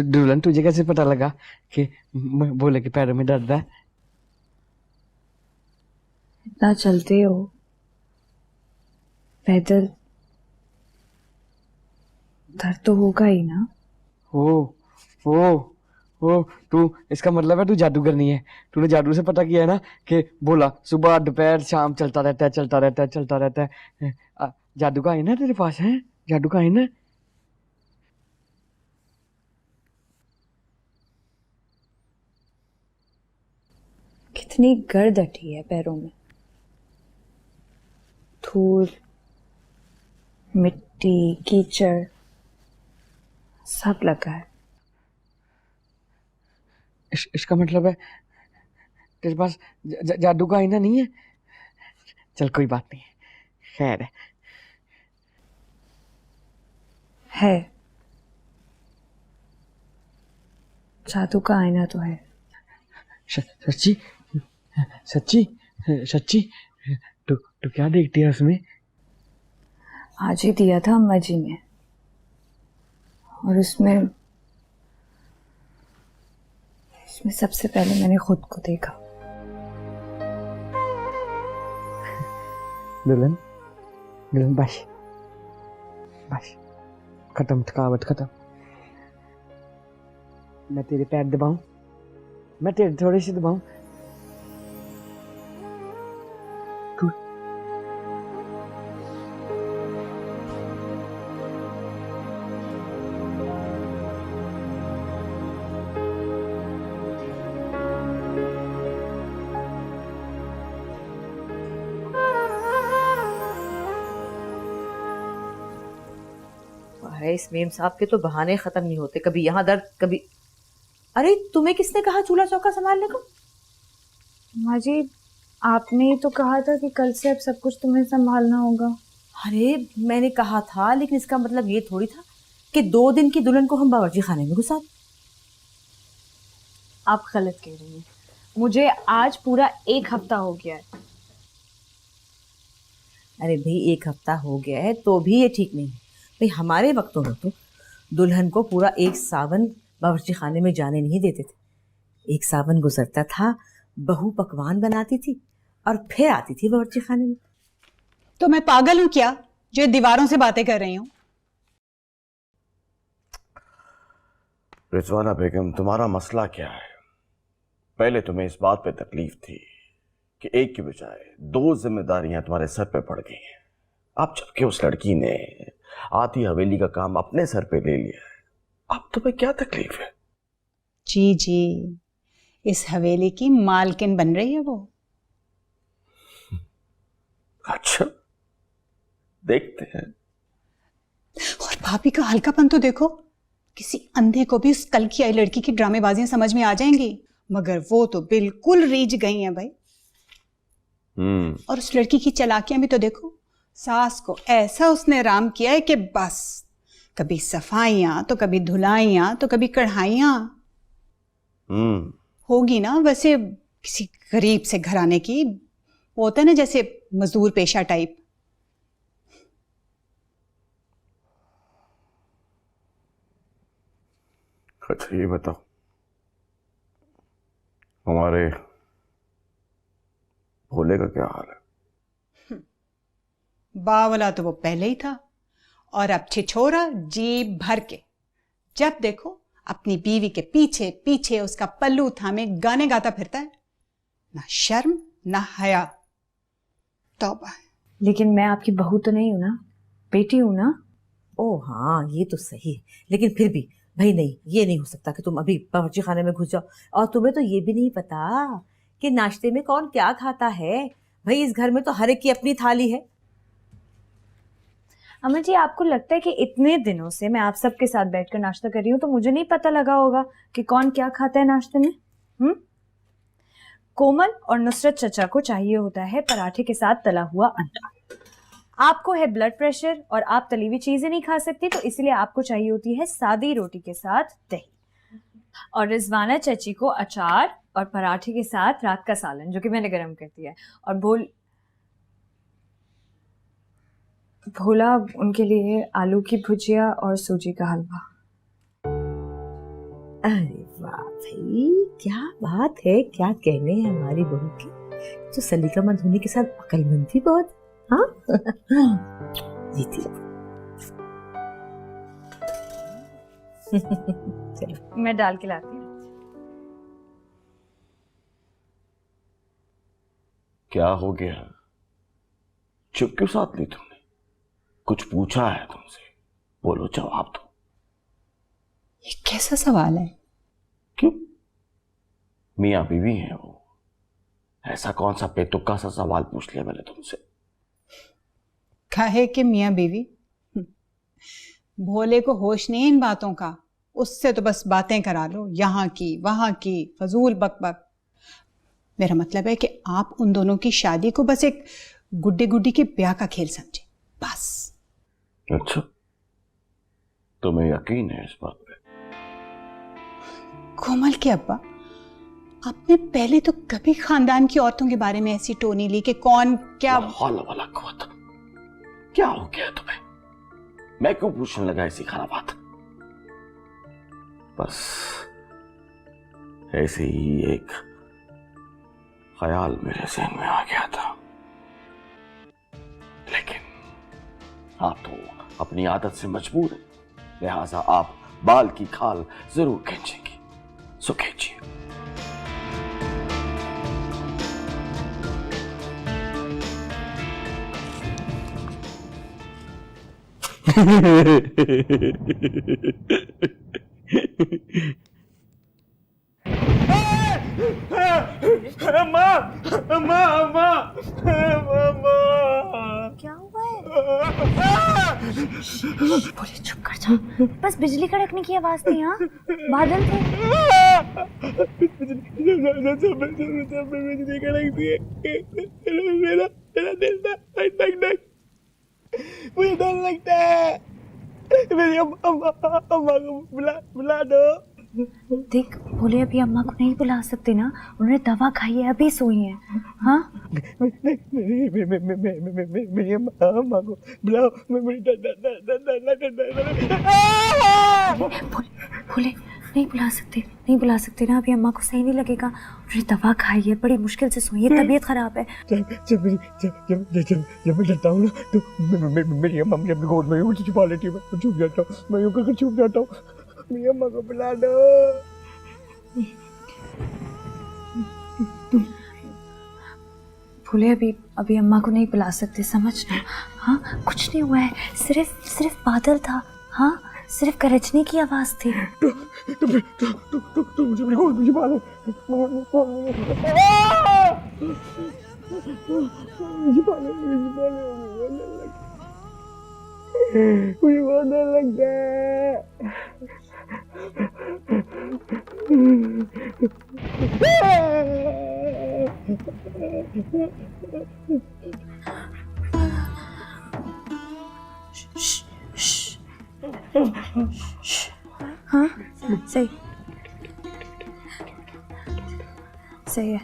दुल्हन तुझे कैसे पता लगा कि भोले के पैरों में दर्द है? इतना चलते हो पैदल, दर्द तो होगा ही ना। ओ ओ ओ तू, इसका मतलब है तू जादूगर नहीं है। तूने जादू से पता किया है ना कि भोला सुबह दोपहर शाम चलता रहता है, चलता रहता है, चलता रहता है। जादू का है ना तेरे पास, है जादू का है ना? कितनी गर्द अटी है पैरों में, धूल मिट्टी कीचड़ सब लगा है। इसका मतलब है तेरे पास जादू का आईना नहीं है। चल कोई बात नहीं, खैर है, जादू का आईना तो है। सच्ची सच्ची सच्ची? तो क्या देखती है उसमें? आज ही दिया था अम्मा जी ने, और उसमें सबसे पहले मैंने खुद को देखा। दुल्हन दुल्हन बस बस, खत्म, थकावट खत्म। मैं तेरे पैर दबाऊं? मैं तेरे थोड़े से दबाऊं? तू अरे इस मेम साहब के तो बहाने खत्म नहीं होते, कभी यहाँ दर्द कभी। अरे तुम्हें किसने कहा चूल्हा चौका संभालने को? अम्मा जी, आपने ही तो कहा था कि कल से अब सब कुछ तुम्हें संभालना होगा। अरे मैंने कहा था, लेकिन इसका मतलब ये थोड़ी था कि 2 दिन की दुल्हन को हम बावर्ची खाने में घुसा। आप गलत कह रही हैं, मुझे आज पूरा 1 हफ्ता हो गया है। अरे भाई 1 हफ्ता हो गया है तो भी ये ठीक नहीं है भाई। हमारे वक्तों में तो दुल्हन को पूरा 1 सावन बावर्ची खाने में जाने नहीं देते थे। 1 सावन गुजरता था, बहू पकवान बनाती थी और फिर आती थी बावर्ची खाने में। तो मैं पागल हूं क्या जो दीवारों से बातें कर रही हूं? रिजवाना बेगम, तुम्हारा मसला क्या है? पहले तुम्हें इस बात पे तकलीफ थी कि एक की बजाय 2 जिम्मेदारियां तुम्हारे सर पे पड़ गई हैं। अब जबकि उस लड़की ने आधी हवेली का काम अपने सर पे ले लिया है, अब तुम्हें क्या तकलीफ है? जी जी, इस हवेली की मालकिन बन रही है वो। अच्छा, देखते हैं। और भाभी का हल्कापन तो देखो, किसी अंधे को भी उस कल की आई लड़की की ड्रामेबाजियां समझ में आ जाएंगी, मगर वो तो बिल्कुल रीझ गई हैं भाई। और उस लड़की की चालाकियां भी तो देखो, सास को ऐसा उसने राम किया है कि बस कभी सफाइयां तो कभी धुलाइयां तो कभी कढ़ाइयां। होगी ना वैसे किसी गरीब से घराने की, वो होता है ना जैसे मजदूर पेशा टाइप। अच्छा ये बताओ, हमारे भोले का क्या हाल है? बावला तो वो पहले ही था, और अब छिछोरा जीभ भर के, जब देखो अपनी बीवी के पीछे पीछे उसका पल्लू थामे गाने गाता फिरता है। ना शर्म ना हया। तौबा। लेकिन मैं आपकी बहू तो नहीं हूं ना, बेटी हूं ना। ओ हाँ, ये तो सही है, लेकिन फिर भी भाई नहीं, ये नहीं हो सकता कि तुम अभी बावर्ची खाने में घुस जाओ और तुम्हें तो ये भी नहीं पता कि नाश्ते में कौन क्या खाता है। भाई इस घर में तो हर एक की अपनी थाली है। अम्मा जी, आपको लगता है कि इतने दिनों से मैं आप सबके साथ बैठकर नाश्ता कर रही हूँ तो मुझे नहीं पता लगा होगा कि कौन क्या खाता है नाश्ते में? कोमल और नुसरत चचा को चाहिए होता है पराठे के साथ तला हुआ अंडा, आपको है ब्लड प्रेशर और आप तली हुई चीजें नहीं खा सकती, तो इसलिए आपको चाहिए होती है सादी रोटी के साथ दही, और रिजवाना चची को अचार और पराठे के साथ रात का सालन जो कि मैंने गर्म कर दिया है, और भोला उनके लिए आलू की भुजिया और सूजी का हलवा। अरे वाह भाई, क्या बात है, क्या कहने हैं हमारी बहू की। तो सलीका मंद होने के साथ अक्लमंद भी बहुत। हाँ जीती। चलो मैं डाल के लाती हूँ। क्या हो गया? चुप क्यों साथ ली तुमने? कुछ पूछा है तुमसे? बोलो, जवाब दो। ये कैसा सवाल है? क्यों? मियाँ बीवी हैं वो, ऐसा कौन सा बेतुका सा सवाल पूछ लिया मैंने तुमसे? काहे कि मियाँ बीवी? भोले को होश नहीं इन बातों का, उससे तो बस बातें करा लो, यहाँ की वहां की, फजूल बकबक। मेरा मतलब है कि आप उन दोनों की शादी को बस एक गुड्डे गुड्डी के ब्याह का खेल समझे, बस। अच्छा, तुम्हें यकीन है इस बात पे? कोमल के अब्बा, आपने पहले तो कभी खानदान की औरतों के बारे में ऐसी टोनी ली कि कौन क्या। हौला वाला कुव्वत, क्या हो गया तुम्हें? मैं क्यों पूछने लगा ऐसी खराब बात? बस ऐसे ही एक ख्याल मेरे ज़हन में आ गया था, लेकिन आप तो अपनी आदत से मजबूर हैं, लिहाजा आप बाल की खाल जरूर खींचेंगी। सो खींचिए। अम्मा, अम्मा, अम्मा, अम्मा। क्या हुआ है? बोले चुप कर जा, बस बिजली कड़कने की आवाज थी। हाँ, बादल थे। बिजली कड़कती है, मेरा दिल धक धक धक, मुझे डर लगता है। मेरी अम्मा को बुला दो। देख बोले, अभी अम्मा को नहीं बुला सकते ना, उन्होंने दवा खाई है, अभी सोई है। हाँ, मेरी अम्मा को बुलाओ। बोले नहीं बुला सकते, नहीं बुला सकते ना, अभी अम्मा को सही नहीं लगेगा, उन्होंने दवा खाई है, बड़ी मुश्किल से सोई है, तबीयत खराब है। जब मैं डरता हूँ ना, तो मेरी अम्मा मुझे अपनी गोद में यूं छुपा लेती है, मैं छुप जाता हूँ, मैं यूं करके छुप जाता हूँ। मेरी अम्मा को बुला दो। बोले अभी अम्मा को नहीं बुला सकते, समझना। हाँ, कुछ नहीं हुआ है, सिर्फ बादल था। हाँ, सिर्फ गरजने की आवाज थी। तो मुझे अपनी गोद में छुपा लो। मुझे बहुत डर लगता है। हाँ, सही सही है।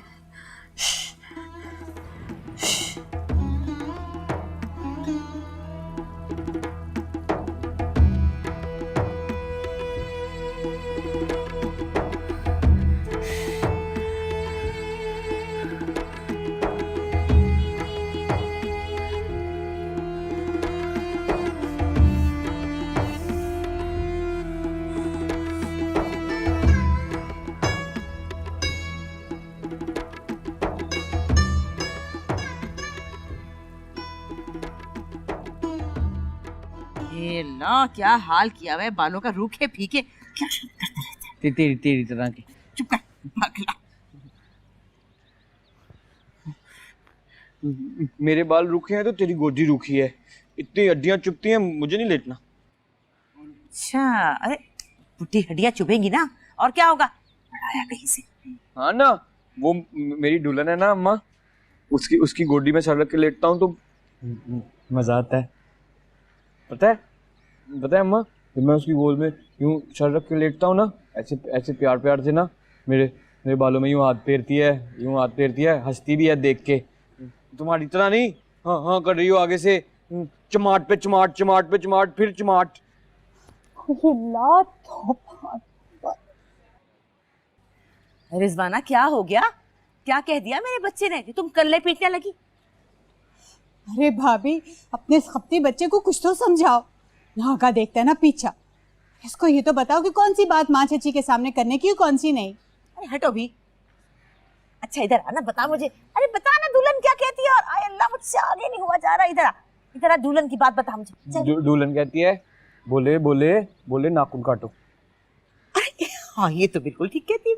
ये ला, क्या हाल किया हुआ है, बालों का रूखे फीके क्या करते रहते हैं। तेरी तरह की। चुप कर पागला। मेरे बाल रूखे हैं तो तेरी गोदी रूखी है, इतनी हड्डियां चुभती हैं, मुझे नहीं लेटना। अच्छा, अरे टूटी हड्डियां चुभेंगी ना, और क्या होगा, बढ़ाया कहीं से। हाँ ना, वो मेरी दुल्हन है ना अम्मा, उसकी गोदी में सर रख के लेटता हूँ तो मजा आता है। पता है अम्मा, जब मैं उसकी गोद में यूं सर रख के लेटता हूँ ना, ऐसे प्यार से ना, मेरे बालों में यूं हाथ फेरती है, हंसती भी है देख के। तुम्हारी तरह नहीं हाँ कर रही हो आगे से, चमाट पे चमाट फिर चमाट। रिजवाना क्या हो गया? क्या कह दिया मेरे बच्चे ने कि तुम कल्ले पीटने लगी? अरे भाभी, अपने खपती बच्चे को कुछ तो समझाओ। यहाँ का देखता है ना पीछा। इसको ये तो बताओ कि कौन सी बात माँ चची के सामने करने की, कौन सी नहीं। अरे हटो भी। अच्छा इधर आना, बता मुझे। अरे बता ना दुल्हन क्या कहती है। और आय अल्लाह, मुझसे आगे नहीं हुआ जा रहा। इधर आ, इधर आ, दुल्हन की बात बता मुझे। चल। दुल्हन कहती है बोले बोले बोले नाखून काटो। अरे हाँ, ये तो बिल्कुल ठीक कहती है।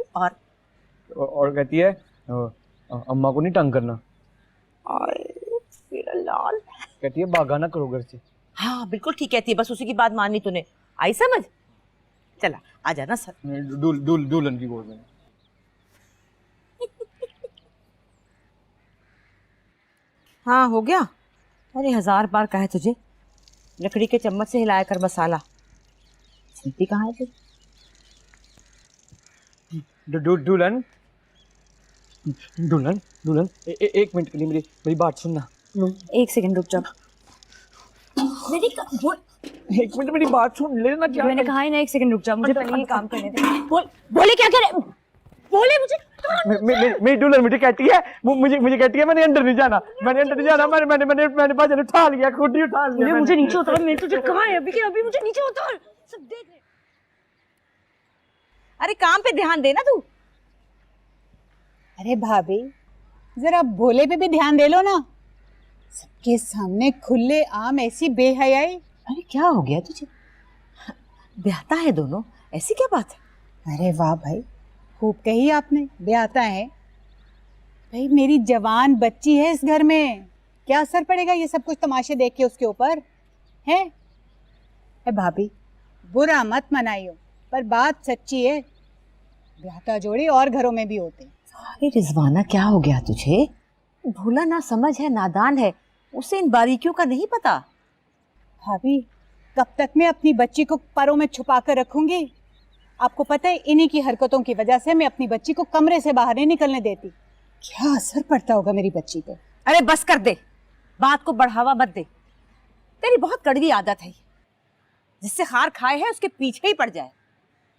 और कहती है अम्मा को नहीं तंग करना। और फिर लाल कहती है भागा ना करो घर से। हाँ बिल्कुल ठीक कहती है, बस उसी की बात माननी तूने। आई समझ? चला आ जाना सर। दुल्हन की गोद में। हाँ हो गया। अरे 1000 बार कहा है तुझे, लकड़ी के चम्मच से हिलाया कर मसाला। छिलती कहाँ है फिर? दुल्हन दुल्हन दुल्हन एक मिनट के लिए मेरी बात सुनना। एक सेकंड रुक जाओ। एक मिनट मेरी बात सुन लेना। क्या मैंने कहा ही ना, एक सेकंड रुक जाओ, मुझे पहले ये काम करने दे। बोले क्या करे? बोले मुझे। मेरी दुल्हन मुझे कहती है मुझे कहती है मैंने अंदर नहीं जाना, मैंने बाजन उठा लिया, खुद ही उठा लिया। मुझे नीचे उतार। मैंने तुझे कहा है अभी कि अभी मुझे नीचे उतार। सब देख रहे। अरे काम पे ध्यान देना तू। अरे भाभी, जरा भोले पे भी ध्यान दे लो ना। सबके सामने खुले आम ऐसी बेहयाई। अरे क्या हो गया तुझे? ब्याहता है दोनों, ऐसी क्या बात है? अरे वाह भाई, खूब कही आपने, ब्याहता है। भाई मेरी जवान बच्ची है इस घर में, क्या असर पड़ेगा ये सब कुछ तमाशे देख के उसके ऊपर है? भाभी बुरा मत मनाइयो, पर बात सच्ची है। ब्याहता जोड़ी और घरों में भी होते हैं। अरे रिजवाना क्या हो गया तुझे? भोला ना समझ है, नादान है, उसे इन बारीकियों का नहीं पता। भाभी कब तक मैं अपनी बच्ची को परों में छुपा कर रखूंगी? आपको पता है इन्हीं की हरकतों की वजह से मैं अपनी बच्ची को कमरे से बाहर नहीं निकलने देती। क्या असर पड़ता होगा मेरी बच्ची पे? अरे बस कर दे, बात को बढ़ावा मत दे। तेरी बहुत कड़वी आदत है, जिससे खार खाए है उसके पीछे ही पड़ जाए।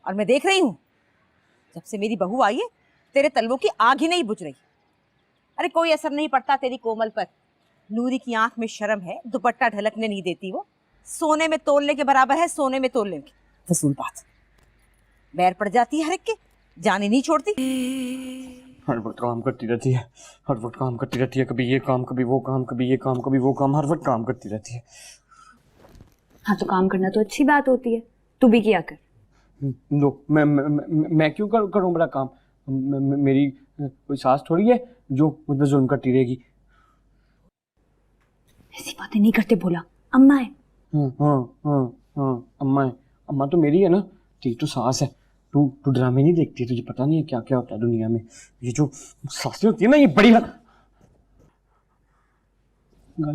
और मैं देख रही हूँ, जब से मेरी बहू आई है तेरे तलवों की आग ही नहीं बुझ रही। अरे कोई असर नहीं पड़ता तेरी कोमल पर। नूरी की आंख में शर्म है, दुपट्टा ढलकने नहीं देती वो। सोने में तोलने के बराबर है, सोने में तोलने की। फजूल बात, बैर पड़ जाती है हर एक के, जाने नहीं छोड़ती। हर वक्त काम करती रहती है, हर वक्त काम करती रहती है। कभी ये काम, कभी वो काम, कभी ये काम, कभी वो काम, हर वक्त काम करती रहती है। हाँ तो काम करना तो अच्छी बात होती है, तू भी किया कर। लो मैं क्यों करूं बड़ा काम? मेरी कोई सास थोड़ी है जो मुझ पे जुल्म करती रहेगी। ऐसी बातें नहीं करते भोला, अम्मा है। हाँ अम्मा है। अम्मा तो मेरी है ना, तेरी तो सास है। तू ड्रामे नहीं देखती, तुझे पता नहीं है क्या क्या होता है दुनिया में। ये जो सासें होती है ना, ये बड़ी गाली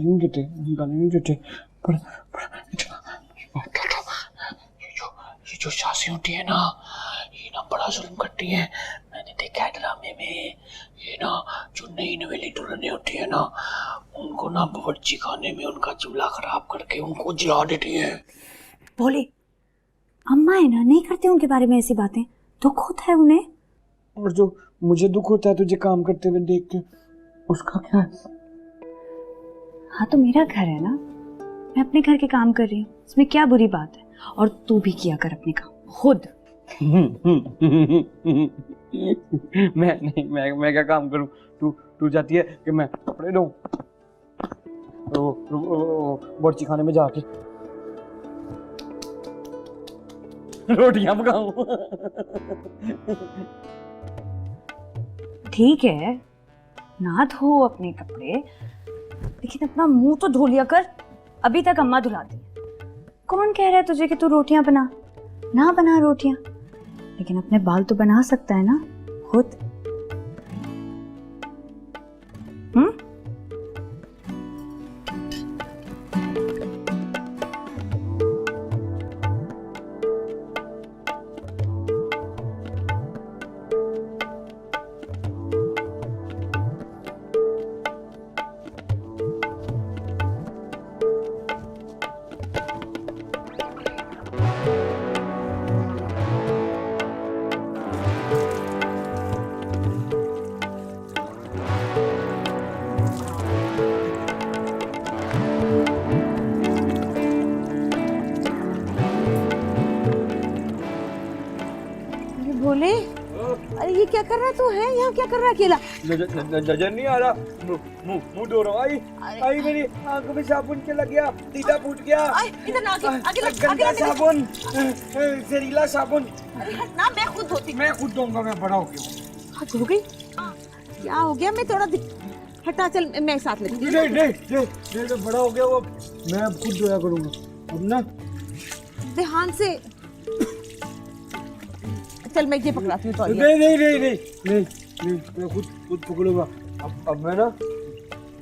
नहीं देते ये जो सासें होती है ना, ये ना बड़ा जुल्म करती हैं। मैंने देखा है ड्रामे में, ये ना जो नई नवेली दुल्हनें होती है ना, उनको ना बावर्ची खाने में उनका चूल्हा खराब करके उनको जला देती हैं। भोले, अम्मा है ना, नहीं करते उनके बारे में ऐसी बातें, दुख होता है उन्हें। और जो मुझे दुख होता है तुझे काम करते हुए देख के, उसका क्या है? हाँ तो मेरा घर है ना, मैं अपने घर के काम कर रही हूँ, इसमें क्या बुरी बात है? और तू भी किया कर अपने काम खुद। मैं क्या काम करूँ? तू चाहती है कि मैं कपड़े धोऊं, बावर्ची खाने में जाके रोटियां पकाऊं? ठीक है ना, धो अपने कपड़े, लेकिन अपना मुंह तो धो लिया कर। अभी तक अम्मा धुलाती है। कौन कह रहा है तुझे कि तू रोटियां बना? ना बना रोटियां, लेकिन अपने बाल तो बना सकता है ना खुद। कर रहा है तू? है यहाँ क्या कर रहा है अकेला? नजर नहीं आ रहा, मुंह धो रहा हूँ। आई मेरी आंखों में साबुन चला गया, दीदा फूट गया। इधर ना, आगे गंदा साबुन, जहरीला साबुन। अरे हट ना, मैं खुद धोती। मैं खुद दूंगा, मैं बड़ा हो गया। हट हो गई? क्या हो गया? मैं थोड़ा हटा, चल मैं साथ लेती हूँ। नहीं तो बड़ा हो गया वो, मैं अब खुद धोया करूंगा अब ना। ध्यान से चल, मैं ये पकड़ाती हूँ तौलिया। नहीं, मैं खुद पकड़ूंगा। अब मैं ना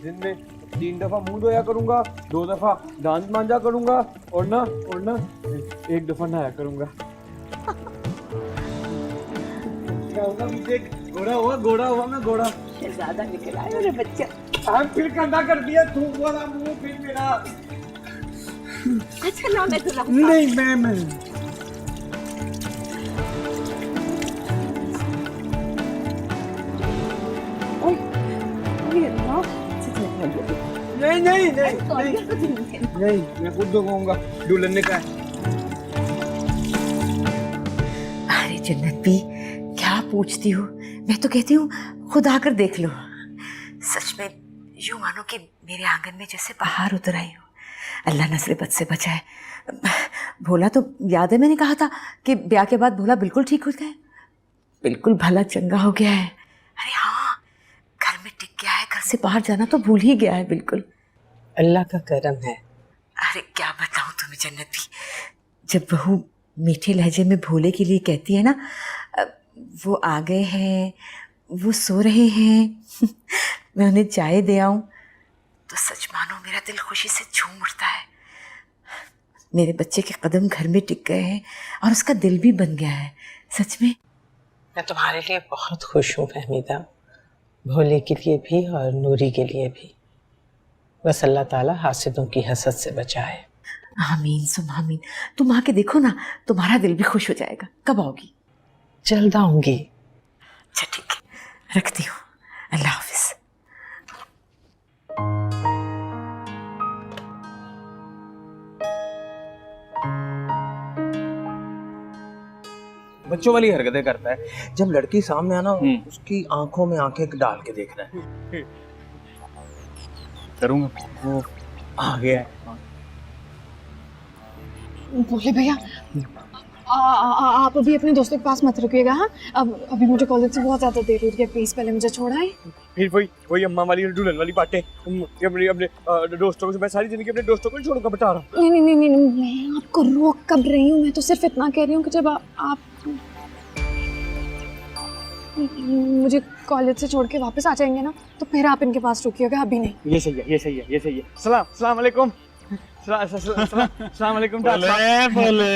दिन में 3 दफा मुंह धोया करूंगा, 2 दफा दांत मांजा करूंगा और ना 1 दफा नहाया करूंगा। क्या होगा मुझे? घोड़ा हुआ मैं घोड़ा। ज्यादा निकल आया मेरे बच्चे। हम फिर गंदा कर दिया, थूक वाला मुंह फिर मेरा। अच्छा ना, मैं तुला नहीं मैं नहीं, मैं खुद धोऊंगा, दुल्हन ने कहा है। अरे जन्नत भी, क्या पूछती हो? मैं तो कहती हूँ खुद आकर देख लो। सच में यूं मानो कि मेरे आंगन में जैसे बाहर उतर आई हो। अल्लाह नस्ल बद से बचाए। भोला तो याद है मैंने कहा था कि ब्याह के बाद भोला बिल्कुल ठीक हो गया है, बिल्कुल भला चंगा हो गया है। अरे हाँ, घर में टिक गया है, घर से बाहर जाना तो भूल ही गया है बिल्कुल। अल्लाह का करम है। अरे क्या बताऊँ तुम्हें जन्नती, जब बहू मीठे लहजे में भोले के लिए कहती है ना, वो आ गए हैं, वो सो रहे हैं, मैं उन्हें चाय दे आऊं, तो सच मानो मेरा दिल खुशी से झूम उठता है। मेरे बच्चे के कदम घर में टिक गए हैं और उसका दिल भी बन गया है। सच में मैं तुम्हारे लिए बहुत खुश हूँ फहमीदा, भोले के लिए भी और नूरी के लिए भी। बस अल्लाह ताला हासिदों की हसद से बचाए। आमीन सुम आमीन। तुम आके देखो ना, तुम्हारा दिल भी खुश हो जाएगा। कब आओगी? जल्द आऊंगी। अच्छा ठीक है, रखती हूँ। अल्लाह हाफिज। बच्चों वाली हरकतें करता है। जब लड़की सामने आना, उसकी आंखों में आंखें डाल के देखना है। करूंगा। वो आ गया है। बोले भैया, आप अभी अपने दोस्तों के पास मत रुकिएगा। हाँ, अब अभी मुझे कॉलेज से बहुत ज्यादा देर हो रही है, प्लीज पहले मुझे छोड़ाएं। फिर वही अम्मा वाली दुल्हन वाली बातें। अपने दोस्तों को, मैं सारी जिंदगी अपने दोस्तों को ही छोड़ूंगा, बता रहा हूँ। नहीं, मैं आपको रोक कब रही हूँ? मैं तो सिर्फ इतना कह रही हूँ कि जब आप मुझे कॉलेज से छोड़ के वापस आ जाएंगे ना, तो फिर आप इनके पास रुकिएगा, अभी नहीं। ये सही है। सलाम अलैकुम। सलाम अलैकुम। बोले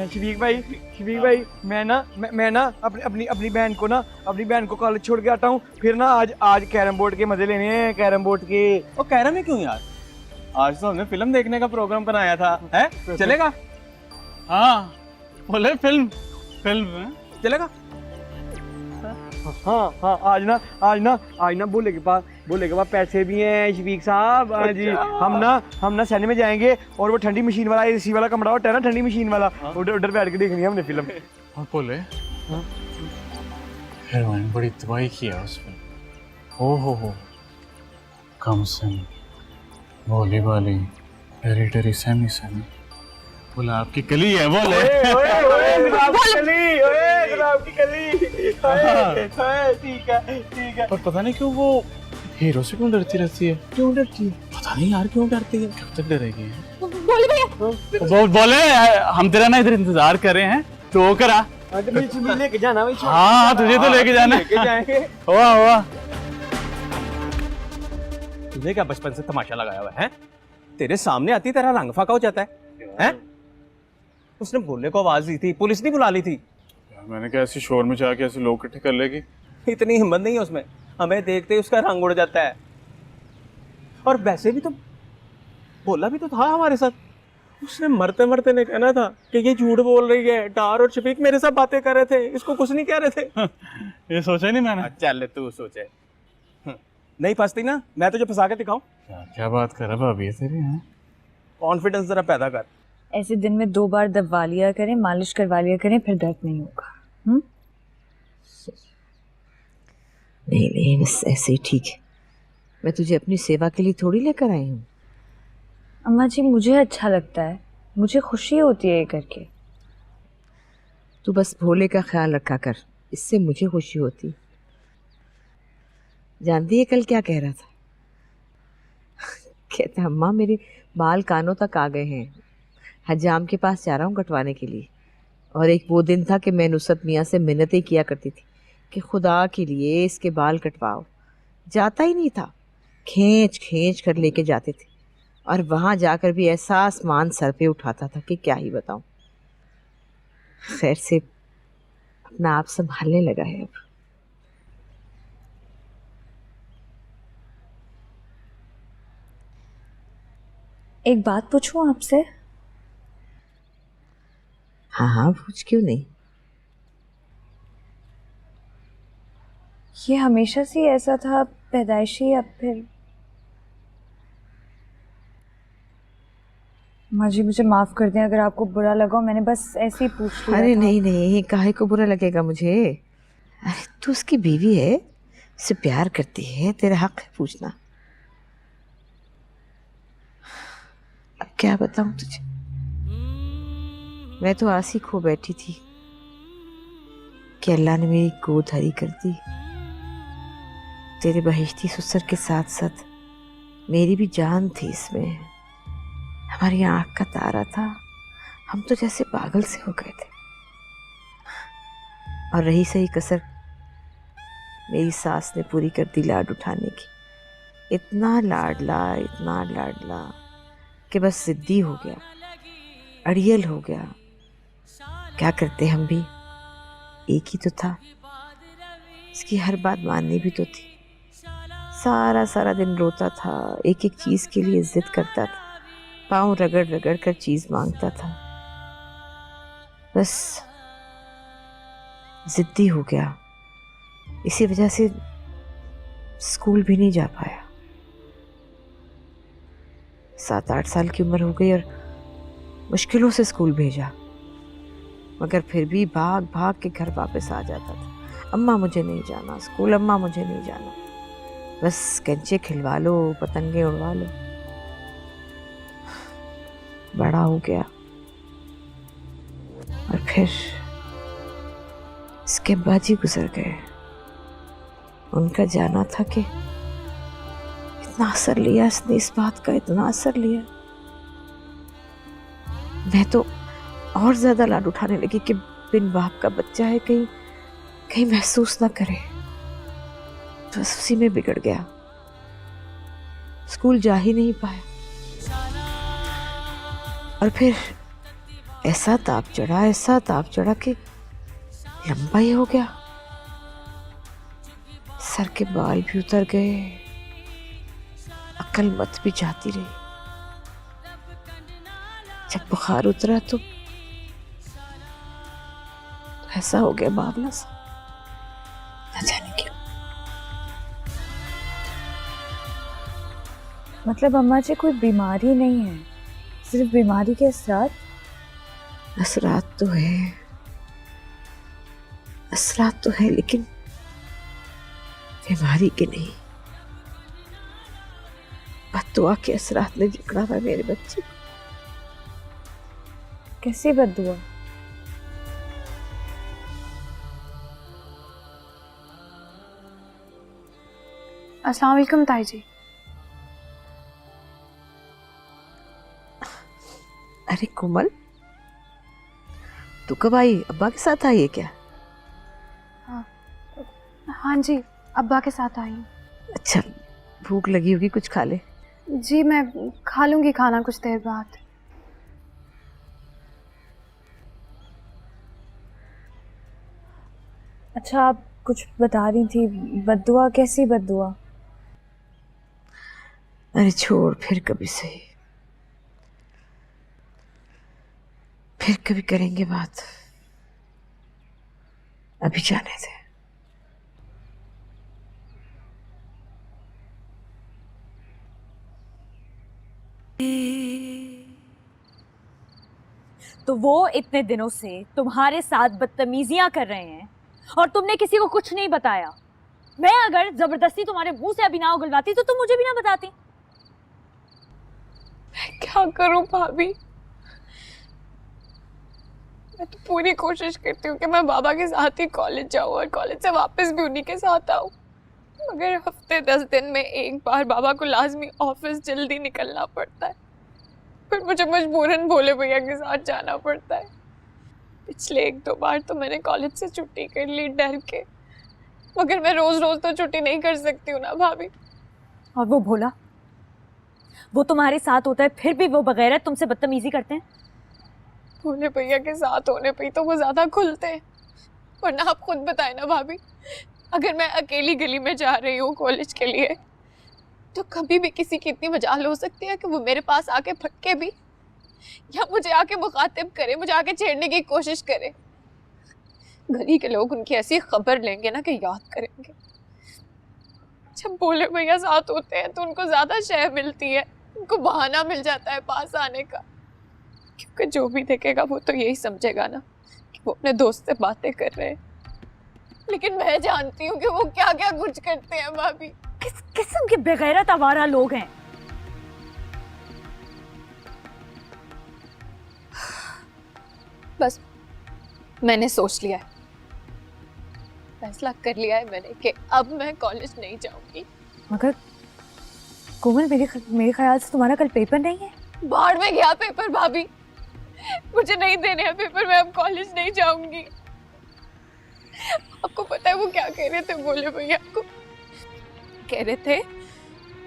शफीक भाई, मैं ना अपनी बहन को कॉलेज छोड़ के आता हूँ। फिर ना आज कैरम बोर्ड के मजे लेने हैं, कैरम बोर्ड के। वो कैरम में क्यों यार? आज तो हमने फिल्म देखने का प्रोग्राम बनाया था, है? चलेगा? हाँ बोले फिल्म चलेगा? हाँ, आज ना बोले के पास पैसे भी हैं शफीक साहब। हाँ जी, हम ना सैनी में जाएंगे और वो ठंडी मशीन वाला, एसी वाला कमरा होता है ना, ठंडी मशीन वाला, उधर बैठ के देखनी है हमने फिल्म। और बोले हीरोइन बड़ी तबाही किया उसमें। हो कम सम भोली वाली टेरी सैमी बोला आपकी कली है। बोले की कली। ठीक है। पर पता नहीं क्यों वो हीरो से क्यों डरती रहती है? क्यों डरती है? पता नहीं यार क्यों डरती है। कब तक डरेगी? बोले भैया, बोले हम तेरा ना इधर इंतजार कर रहे हैं, तो करा। लेके जाना भाई। हाँ तुझे तो लेके जाना। हुआ तुझे क्या बचपन से तमाशा लगाया हुआ है? तेरे सामने आती तेरा रंग फाका हो जाता है? उसने बोलने को आवाज दी थी, पुलिस नहीं बुला ली थी? मैंने कहा ऐसे शोर में जाके ऐसे लोग इकट्ठे कर लेगी। इतनी हिम्मत नहीं है उसमें, हमें देखते ही उसका रंग उड़ जाता है। और वैसे भी तो बोला भी तो था हमारे साथ, उसने मरते मरते ने कहना था कि ये झूठ बोल रही है। डार और शफीक मेरे साथ बातें कर रहे थे, इसको कुछ नहीं कह रहे थे। ये सोचा ही नहीं मैंने। चल तू सोचे, नहीं फंसती ना, मैं तुझे फंसा के दिखाऊं? क्या बात कर रहा भाभी तेरी? हैं कॉन्फिडेंस जरा पैदा कर। ऐसे दिन में 2 बार दबवा लिया करें, मालिश करवा लिया करें, फिर दर्द नहीं होगा। नहीं नहीं, बस ऐसे ही ठीक है। मैं तुझे अपनी सेवा के लिए थोड़ी लेकर आई हूँ। अम्मा जी मुझे अच्छा लगता है, मुझे खुशी होती है ये करके। तू बस भोले का ख्याल रखा कर, इससे मुझे खुशी होती। जानती है कल क्या कह रहा था? कहता अम्मा मेरे बाल कानों तक आ गए हैं, हजाम के पास जा रहा हूँ कटवाने के लिए। और एक वो दिन था कि मैं नुसरत मियाँ से मिन्नतें किया करती थी कि खुदा के लिए इसके बाल कटवाओ। जाता ही नहीं था, खींच खींच कर लेके जाते थे, और वहाँ जाकर भी ऐसा आसमान सर पे उठाता था कि क्या ही बताऊं। खैर से अपना आप संभालने लगा है अब। एक बात पूछूं आपसे? हाँ हाँ, पूछ क्यों नहीं। ये हमेशा से ही ऐसा था, पैदाइशी या फिर? अम्मा जी मुझे माफ कर दें अगर आपको बुरा लगा हो, मैंने बस ऐसे ही पूछ लिया अरे था। नहीं नहीं, काहे को बुरा लगेगा मुझे। अरे तू उसकी बीवी है, उससे प्यार करती है, तेरा हक है पूछना। अब क्या बताऊं तुझे, मैं तो आस ही खो बैठी थी कि अल्लाह ने मेरी गोद हरी कर दी। तेरे बहिश्ती ससुर के साथ साथ मेरी भी जान थी इसमें। हमारी आंख का तारा था, हम तो जैसे पागल से हो गए थे। और रही सही कसर मेरी सास ने पूरी कर दी लाड उठाने की। इतना लाडला कि बस जिद्दी हो गया, अड़ियल हो गया। क्या करते हम भी, एक ही तो था। इसकी हर बात माननी भी तो थी। सारा दिन रोता था, एक एक चीज के लिए जिद करता था, पाँव रगड़ रगड़ कर चीज मांगता था। बस जिद्दी हो गया, इसी वजह से स्कूल भी नहीं जा पाया। 7-8 साल की उम्र हो गई और मुश्किलों से स्कूल भेजा, मगर फिर भी भाग भाग के घर वापस आ जाता था। अम्मा मुझे नहीं जाना स्कूल, अम्मा मुझे नहीं जाना। बस कंचे खिलवा लो, पतंगे उड़वा लो। बड़ा हो गया और फिर इसके बाजी गुजर गए। उनका जाना था कि इतना असर लिया इसने, इस बात का इतना असर लिया। मैं तो और ज्यादा लाड उठाने लगी कि बिन बाप का बच्चा है, कहीं कहीं महसूस ना करे। बस उसी में बिगड़ गया, स्कूल जा ही नहीं पाया। और फिर ऐसा ताप चढ़ा कि लंबा ही हो गया। सर के बाल भी उतर गए, अकल मत भी जाती रही। जब बुखार उतरा तो ऐसा हो गया बावला सा, न जाने क्यों। मतलब अम्मा जी कोई बीमारी नहीं है, सिर्फ बीमारी के असरात? असरात तो है लेकिन बीमारी के नहीं। बद्दुआ के असरात ने जकड़ा हुआ मेरे बच्चे को। कैसी बद्दुआ? अस्सलाम वालेकुम ताई जी। अरे कोमल, तू कब आई? अब्बा के साथ आई है क्या? हाँ जी, अब्बा के साथ आई हूँ। अच्छा, भूख लगी होगी, कुछ खा ले। जी मैं खा लूँगी खाना कुछ देर बाद। अच्छा आप कुछ बता रही थी, बद्दुआ? कैसी बद्दुआ? अरे छोड़, फिर कभी सही, फिर कभी करेंगे बात, अभी जाने दे। तो वो इतने दिनों से तुम्हारे साथ बदतमीजियां कर रहे हैं और तुमने किसी को कुछ नहीं बताया? मैं अगर जबरदस्ती तुम्हारे मुंह से अभी ना उगलवाती तो तुम मुझे भी ना बताती। मैं क्या करूं भाभी, मैं तो पूरी कोशिश करती हूँ कि मैं बाबा के साथ ही कॉलेज जाऊँ और कॉलेज से वापस भी उन्हीं के साथ आऊँ, मगर हफ्ते 10 दिन में एक बार बाबा को लाजमी ऑफिस जल्दी निकलना पड़ता है, फिर मुझे मजबूरन भोले भैया के साथ जाना पड़ता है। पिछले 1-2 बार तो मैंने कॉलेज से छुट्टी कर ली डर के, मगर मैं रोज रोज तो छुट्टी नहीं कर सकती हूँ ना भाभी। और वो भोला, वो तुम्हारे साथ होता है फिर भी वो बगैर तुमसे बदतमीजी करते हैं। भोले भैया के साथ होने पे ही तो वो ज्यादा खुलते हैं, वरना आप खुद बताए ना भाभी, अगर मैं अकेली गली में जा रही हूँ कॉलेज के लिए तो कभी भी किसी की इतनी मजाल हो सकती है कि वो मेरे पास आके फटके भी या मुझे आके मुखातिब करे, मुझे आके छेड़ने की कोशिश करे। गली के लोग उनकी ऐसी खबर लेंगे ना कि याद करेंगे। जब भोले भैया साथ होते हैं तो उनको ज्यादा शय मिलती है, उनको बहाना मिल जाता है पास आने का, क्योंकि जो भी देखेगा वो तो यही समझेगा ना कि वो अपने दोस्त से बातें कर रहे हैं। लेकिन मैं जानती हूँ कि वो क्या क्या कुछ करते हैं भाभी। किस किस्म के बेगैरत आवारा लोग हैं। बस मैंने सोच लिया है, फैसला कर लिया है मैंने कि अब मैं कॉलेज नहीं जाऊंगी। मगर कोमल, मेरे ख्याल से तुम्हारा कल पेपर नहीं है। बाहर में गया पेपर भाभी, मुझे नहीं देने हैं पेपर, मैं अब कॉलेज नहीं जाऊंगी। आपको पता है वो क्या कह रहे थे भोले भैया को? कह रहे थे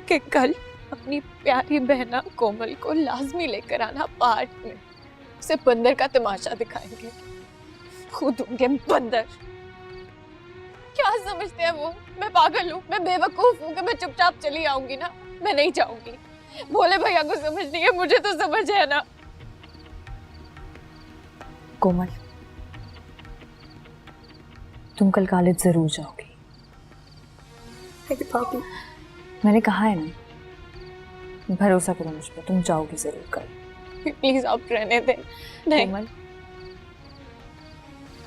कि कल अपनी प्यारी बहना कोमल को लाजमी लेकर आना पार्क में, उसे बंदर का तमाशा दिखाएंगे, खुद होंगे बंदर। क्या समझते हैं वो मैं पागल हूँ, मैं बेवकूफ हूँ कि मैं चुपचाप चली आऊंगी ना? मैं नहीं जाऊंगी। भोले भैया को समझ नहीं है, मुझे तो समझ है ना। कोमल, तुम कल कॉलेज जरूर जाओगी। भाभी मैंने कहा है ना, भरोसा करो मुझ पर, तुम जाओगी जरूर कल। प्लीज आप रहने दें। नहीं कोमल,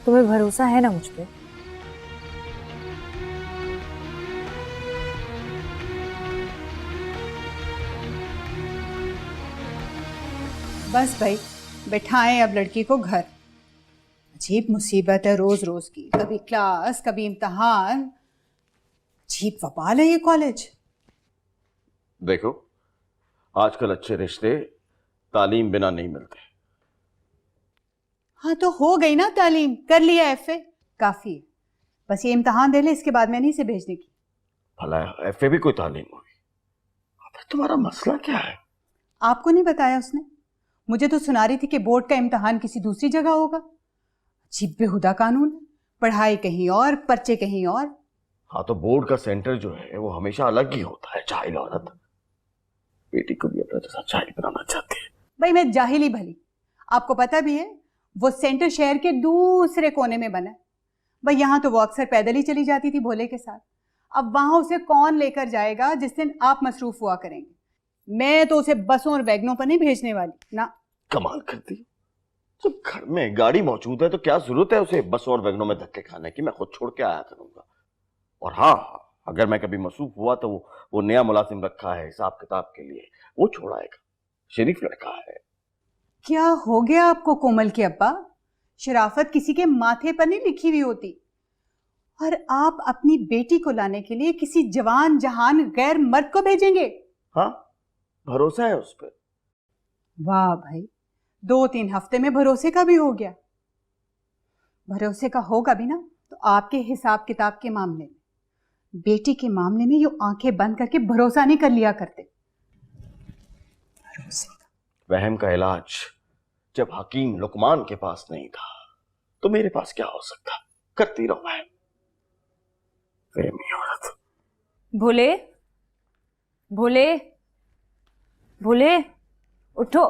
तुम्हें भरोसा है ना मुझ पे? बस भाई, बैठाएं अब लड़की को घर। अजीब मुसीबत है रोज रोज की, कभी क्लास कभी इम्तिहान, अजीब वबाल है ये कॉलेज। देखो, आजकल अच्छे रिश्ते तालीम बिना नहीं मिलते। हाँ तो हो गई ना तालीम, कर लिया एफए, काफी है। बस ये इम्तिहान दे ले, इसके बाद मैंने इसे भेजने की। भला एफए भी कोई तालीम होगी? अबे तुम्हारा मसला क्या है? आपको नहीं बताया उसने? मुझे तो सुना रही थी कि बोर्ड का इम्तिहान किसी दूसरी जगह होगा। अजीब बेहुदा कानून है, पढ़ाई कहीं और, पर्चे कहीं और। हाँ तो बोर्ड का सेंटर जो है वो हमेशा अलग ही होता है। जाहिल औरत बेटी को भी अपना जैसा जाहिल बनाना चाहती है। भाई मैं जाहिली भली, आपको पता भी है वो सेंटर शहर के दूसरे कोने में बना है। भाई यहाँ तो वो अक्सर पैदल ही चली जाती थी भोले के साथ, अब वहां उसे कौन लेकर जाएगा जिस दिन आप मसरूफ हुआ करेंगे। मैं तो उसे बसों और वैगनों पर नहीं भेजने वाली ना। कमाल करती है, जब घर में गाड़ी मौजूद है तो क्या जरूरत है उसे बसों और वैगनों में धक्के खाने की? मैं खुद छोड़ के आया करूंगा। और हाँ, अगर मैं कभी मसरूफ हुआ तो वो नया मुलाजिम रखा है हिसाब किताब के लिए, वो छोड़ाएगा। शरीफ लड़का है। क्या हो गया आपको कोमल के अब्बा? शराफत किसी के माथे पर नहीं लिखी हुई होती, और आप अपनी बेटी को लाने के लिए किसी जवान जहान गैर मर्द को भेजेंगे? हाँ, भरोसा है उस पर। वाह भाई, 2-3 हफ्ते में भरोसे का भी हो गया। भरोसे का होगा भी ना तो आपके हिसाब किताब के मामले में, बेटी के मामले में यो आंखें बंद करके भरोसा नहीं कर लिया करते। भरोसे का वहम का इलाज जब हकीम लुकमान के पास नहीं था तो मेरे पास क्या हो सकता? करती रहो वहम। प्रेमी औरत। भोले, भोले, भोले, उठो।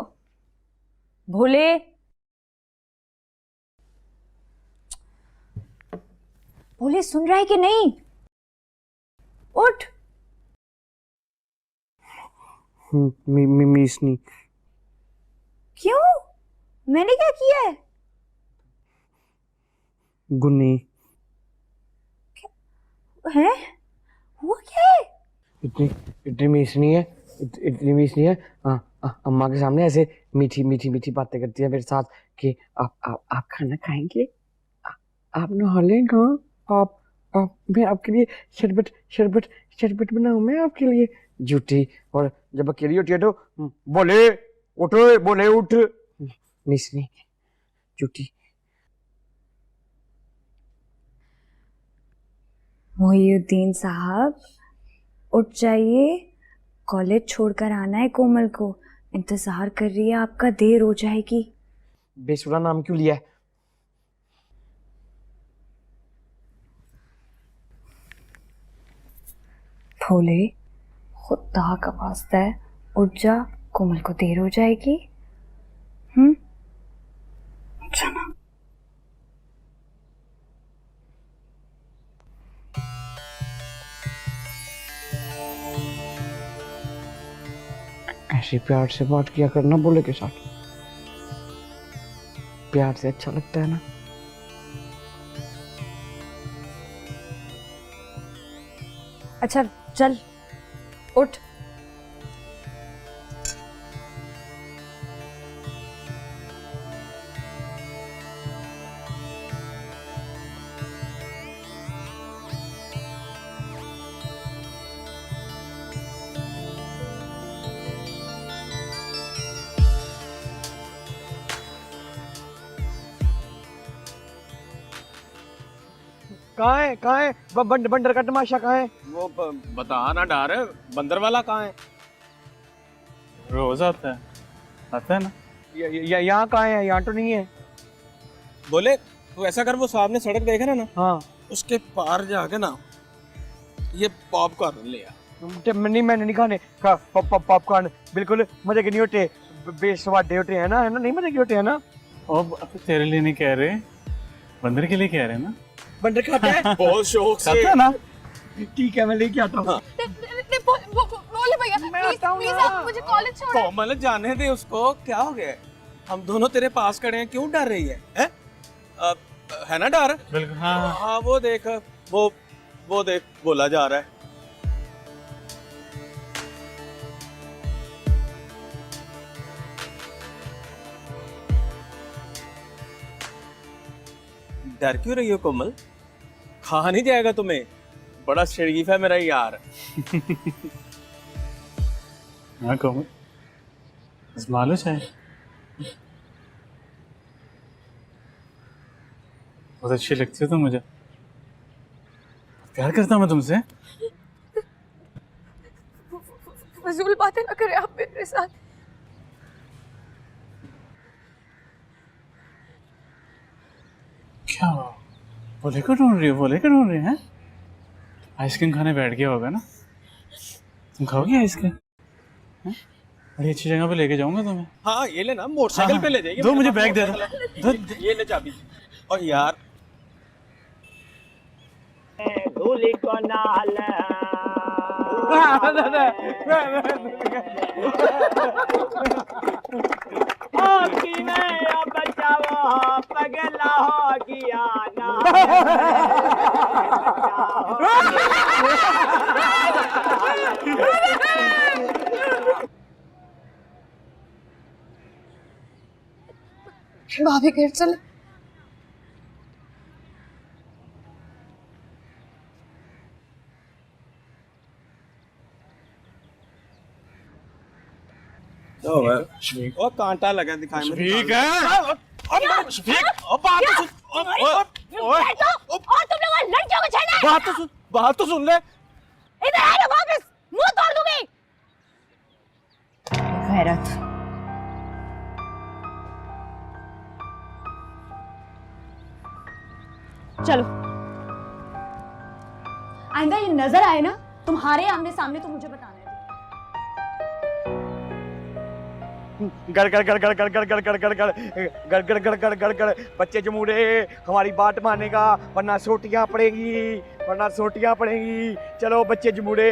भोले, भोले सुन रहा है कि नहीं? उठ। मिस नहीं। क्यों? मैंने क्या किया है? गुन्नी है? हुआ क्या है? इतनी इतनी मीठ नहीं है, इतनी मीठ नहीं है। अम्मा के सामने ऐसे मीठी मीठी मीठी बातें करती है मेरे साथ कि आप खाना खाएंगे, आप नहा लेंगे, आप मैं आपके लिए शरबत शरबत शरबत बनाऊं मैं आपके लिए। झूठी। और जब अकेली होती है तो बोले उठ, बोले उठ। मिस नहीं, झूठी। मोहिउद्दीन साहब उठ जाइए, कॉलेज छोड़कर आना है कोमल को, इंतजार कर रही है आपका, देर हो जाएगी। बेसुरा नाम क्यों लिया है? भोले, खुदा का वास्ता है उठ जा, कोमल को देर हो जाएगी। जाना। ऐसे प्यार से बात किया करना बोले के साथ, प्यार से अच्छा लगता है ना। अच्छा चल उठ। कहाँ है बंदर का तमाशा कहाँ है? वो बता ना डार, बंदर वाला कहाँ है? रोज आता है ना। यहाँ कहाँ है? यहाँ तो नहीं है। बोले तू ऐसा कर, वो सामने सड़क देख रहा है ना, हाँ उसके पार जाके ना ये पॉपकॉर्न ले आ। नहीं, मैंने नहीं खाने पॉपकॉर्न, बिल्कुल मजे के नहीं होते, बेस्वादे होते हैं ना, है ना, नहीं मजे के होते हैं ना। अब तेरे लिए नहीं कह रहे, बंदर के लिए कह रहे हैं ना। बंदर खाता है बहुत शौक से। खाता है ना। ठीक है, मैं लेके आता हूँ। बोले भैया प्लीज आप मुझे कॉलेज छोड़ो। कोमल जाने दे उसको, क्या हो गया? हम दोनों तेरे पास खड़े हैं, क्यों डर रही है? है ना डर? बिल्कुल। हाँ हाँ वो देख, वो देख बोला जा रहा है। डर क्यों रही हो कोमल? खा नहीं जाएगा तुम्हें, बड़ा शरीफ है मेरा यार। हाँ कोमल, आजमा लो चाहे। बहुत अच्छी लगती हो तुम मुझे, प्यार करता हूँ मैं तुमसे। फजूल बातें ना करें आप मेरे साथ। क्या बोले को ढूंढ रही हो? बोले को ढूंढ रही है? आइसक्रीम खाने बैठ गया होगा ना। तुम खाओगी आइसक्रीम? बड़ी अच्छी जगह पे लेके जाऊंगा तुम्हें। हाँ ये लेना, मोटरसाइकिल पे ले जाएगी। दो मुझे बैग दे दो। ये ले चाबी। और यार धूली को नाल बचाओ पगला हो गया ना। भाभी घर चले। और कांटा लगा दिखाई में। ठीक है। बात तो सुन ले। इधर आ ना वापस, मुंह तोड़ दूंगी। गैरत। चलो, आइंदा ये नजर आए ना तुम्हारे आमने सामने तो मुझे बताना है। गड़ गड़ गड़ गड़ गड़ गड़ गड़ गड़ गड़ गड़ गड़ गड़ गड़ गड़ गड़ गड़। बच्चे जमूरे हमारी बात मानेगा वरना सोटियां पड़ेगी, वरना सोटियां पड़ेगी। चलो बच्चे जमूरे,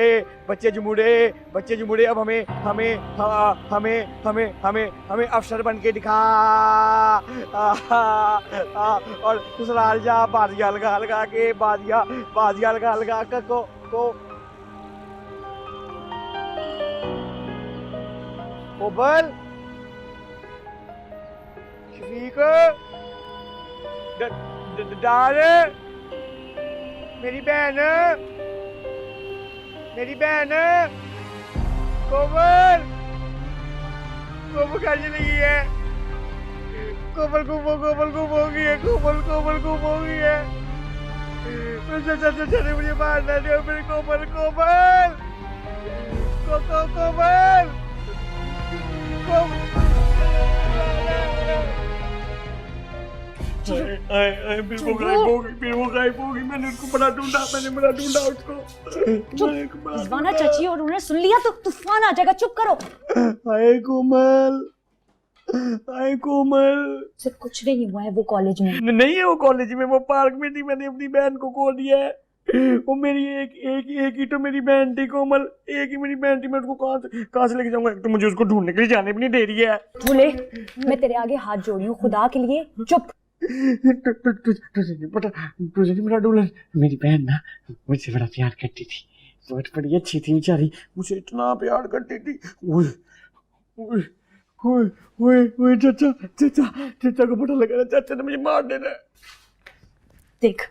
बच्चे जमूरे, बच्चे जमूरे। अब हमें हमें हमें हमें हमें हमें अफसर बन के दिखा। और ससुराल जा बाजिया लगा लगा के, बाजिया बाजिया लगा लगा को कोमल शफीक डाल मेरी बहन कोमल कोमल कहाँ चली गई है कोमल गुम हो गई है कोमल गुम हो गई है चाचा ने मुझे मारना दिया मेरी कोमल फिर वो गायब हो गई मैंने उसको बड़ा ढूंढा उसको रिजवाना चाची और उन्होंने सुन लिया तो तूफान आ जाएगा, चुप करो। हाय कोमल सिर्फ कुछ नहीं हुआ है वो कॉलेज में। नहीं है वो कॉलेज में, वो पार्क में थी। मैंने अपनी बहन को खो दिया है। वो मेरी एक ही तो मेरी बहन थी कोमल, एक ही मेरी बहन थी। मैं उसको कहाँ से लेके जाऊंगा? तो मुझे उसको ढूंढने के लिए जाने भी नहीं दे रही है। भूले, मैं तेरे आगे हाथ जोड़ी हूँ खुदा के लिए, चुप। तुझे नहीं पता, तुझे नहीं पता दुल्हन, मेरी बहन ना मुझसे बड़ा प्यार करती थी। बहुत बड़ी अच्छी थी बेचारी, मुझे इतना प्यार करती थी। ओए चाचा को पता लगा, चाचा ने मुझे मार देना। देख,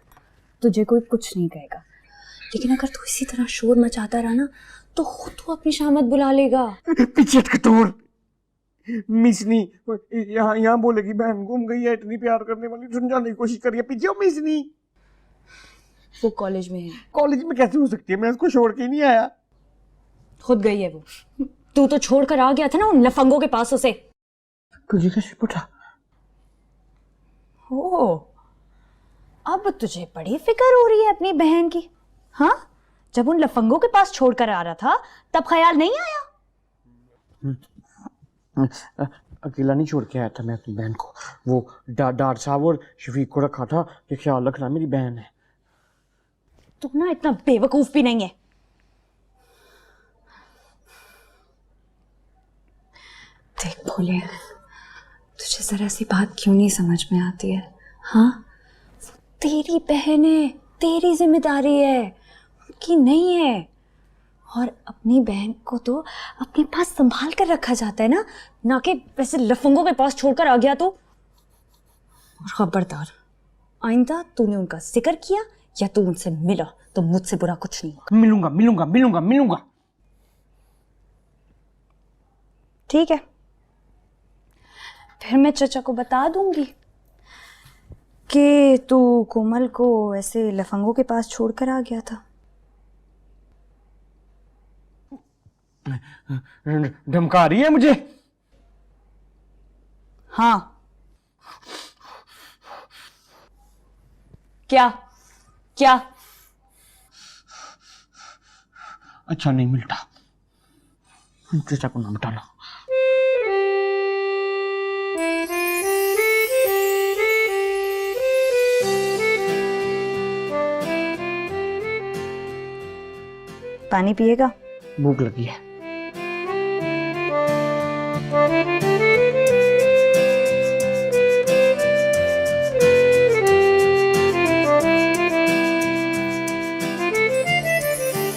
तुझे कोई कुछ नहीं कहेगा, लेकिन अगर तू इसी तरह शोर मचाता रहा ना तो खुद तू अपनी शामत बुला लेगा। पीछे कटोर मिसनी यहाँ बोलेगी बहन गुम गई है, इतनी प्यार करने वाली, समझाने की कोशिश करिए। पीछे मिसनी वो कॉलेज में है। कॉलेज में कैसे हो सकती है? मैं उसको छोड़ के ही नहीं आया। खुद गई है वो। तू तो छोड़ कर आ गया था ना उन लफंगों के पास उसे। तुझे कैसे पता? हो, अब तुझे बड़ी फिक्र हो रही है अपनी बहन की। हाँ, जब उन लफंगों के पास छोड़कर आ रहा था तब ख्याल नहीं आया? अकेला नहीं छोड़ के आया था मैं अपनी बहन को। वो डार साहब और शफीक को रखा था कि ख्याल रखना, मेरी बहन है। तू ना इतना बेवकूफ भी नहीं है। देख भोले, तुझे जरा सी बात क्यों नहीं समझ में आती है? हाँ, तेरी बहन है, तेरी जिम्मेदारी है, उनकी नहीं है। और अपनी बहन को तो अपने पास संभाल कर रखा जाता है ना कि वैसे लफंगों के पास छोड़कर आ गया तो। और खबरदार, आइंदा तूने उनका जिक्र किया या तू उनसे मिला तो मुझसे बुरा कुछ नहीं होगा। मिलूंगा। ठीक है, फिर मैं चचा को बता दूंगी कि तू कोमल को ऐसे लफंगों के पास छोड़कर आ गया था। धमका रही है मुझे? हाँ, क्या अच्छा नहीं मिलता, चचा को ना बताना। पानी पिएगा? भूख लगी है।